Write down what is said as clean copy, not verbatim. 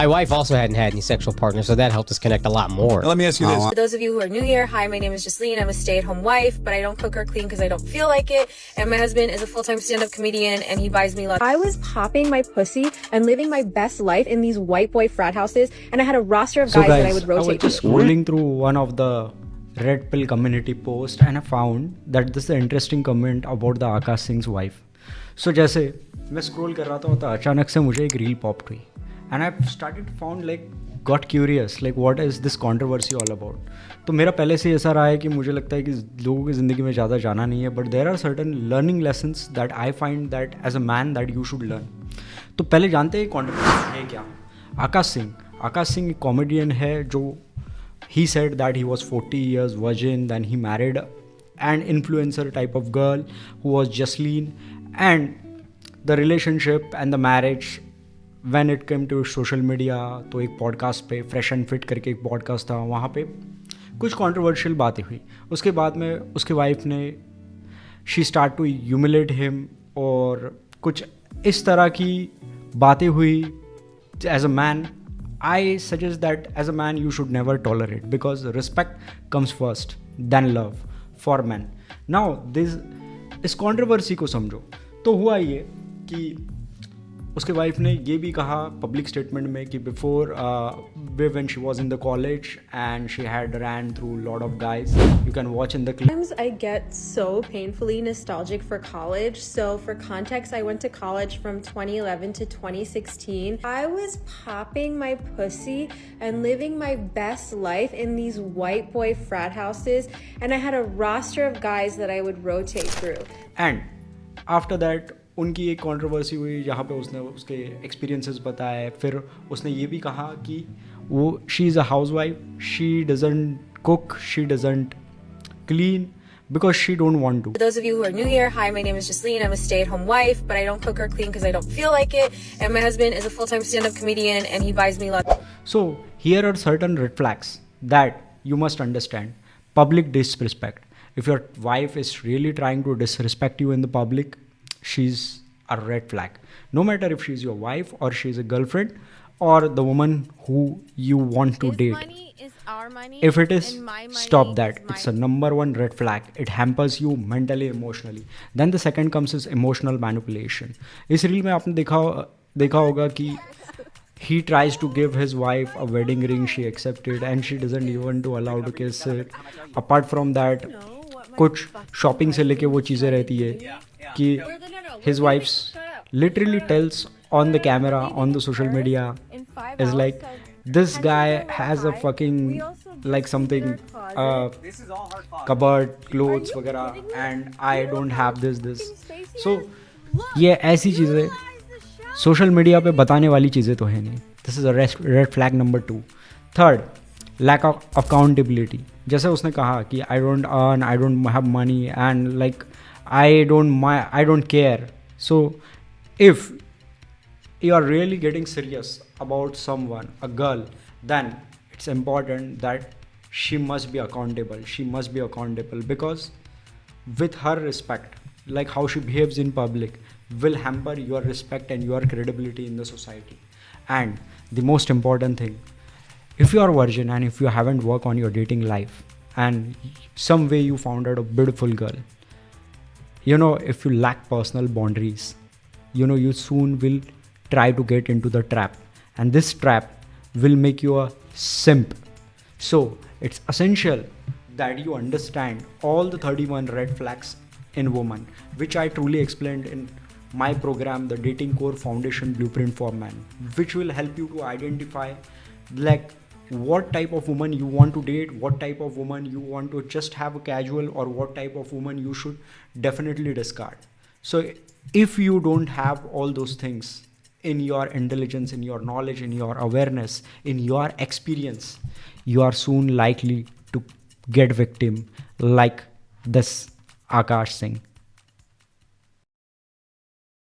My wife also hadn't had any sexual partners, so that helped us connect a lot more. Now, let me ask you this. For those of you who are new here, hi, my name is Jasleen. I'm a stay-at-home wife, but I don't cook or clean because I don't feel like it. And my husband is a full-time stand-up comedian, and he buys me lots. I was popping my pussy and living my best life in these white boy frat houses, and I had a roster of guys that I would rotate I was just through. scrolling through one of the Red Pill community post and I found that this is an interesting comment about the Akash Singh's wife. So जैसे मैं scroll कर रहा था तो अचानक से मुझे एक reel popped हुई and I started found like got curious like what is this controversy all about. तो मेरा पहले से ऐसा रहा है कि मुझे लगता है कि लोगों की ज़िंदगी में ज़्यादा जाना नहीं है but there are certain learning lessons that I find that as a man that you should learn. तो पहले जानते हैं controversy है क्या. आकाश सिंह एक कॉमेडियन है जो he said that he was 40 years virgin, then he married an influencer type of girl who was Jasleen, and the relationship and the marriage when it came to social media, तो एक podcast पे fresh and fit करके एक podcast था, वहाँ पे कुछ controversial बातें हुई. उसके बाद में उसके वाइफ ने she start to humiliate him और कुछ इस तरह की बातें हुई. As a man I suggest that as a man you should never tolerate because respect comes first than love for men. Now इस controversy को समझो. तो हुआ ये कि उसके वाइफ ने ये भी कहा पब्लिक स्टेटमेंट में कि before when she was in the college and she had ran through a lot of guys. You can watch in the clip. Sometimes I get so painfully nostalgic for college. So for context, I went to college from 2011 to 2016. I was popping my pussy and living my best life in these white boy frat houses, and I had a roster of guys that I would rotate through. And after that उनकी एक controversy हुई जहाँ पे उसने उसके experiences बताए. फिर उसने ये भी कहा कि वो she is a house wife, she doesn't cook, she doesn't clean because she don't want to. For those of you who are new here, hi, my name is Jasleen. I'm a stay-at-home wife, but I don't cook or clean because I don't feel like it. And my husband is a full-time stand-up comedian, and he buys me lots. So here are certain red flags that you must understand. Public disrespect. If your wife is really trying to disrespect you in the public, she's a red flag. No matter if she's your wife or she's a girlfriend or the woman who you want to date. Money is our money. If it is, and my money stop that. is my It's a number one red flag. It hampers you mentally, emotionally. Then the second comes is emotional manipulation. इस reel में आपने देखा होगा कि he tries to give his wife a wedding ring, she accepted and she doesn't even to allow to kiss it. Apart from that, कुछ shopping से लेके वो चीज़ें रहती है कि his wife literally tells on the camera, on the social media, is like, this guy has a fucking like something cupboard, clothes वगैरह and I don't have this. So ये ऐसी चीज़ें सोशल मीडिया पे बताने वाली चीज़ें तो है नहीं. This is a red flag number 2. Third, lack of accountability. जैसे उसने कहा कि I don't earn, I don't have money and like I don't care. So if you are really getting serious about someone, a girl, then it's important that she must be accountable. She must be accountable because with her respect, like how she behaves in public, will hamper your respect and your credibility in the society. And the most important thing, if you are virgin and if you haven't worked on your dating life and some way you found out a beautiful girl, you know, if you lack personal boundaries, you know, you soon will try to get into the trap, and this trap will make you a simp. So it's essential that you understand all the 31 red flags in woman, which I truly explained in my program, the Dating Core Foundation Blueprint for Men, which will help you to identify like what type of woman you want to date, what type of woman you want to just have a casual, or what type of woman you should definitely discard. So if you don't have all those things in your intelligence, in your knowledge, in your awareness, in your experience, you are soon likely to get victim like this Akash Singh.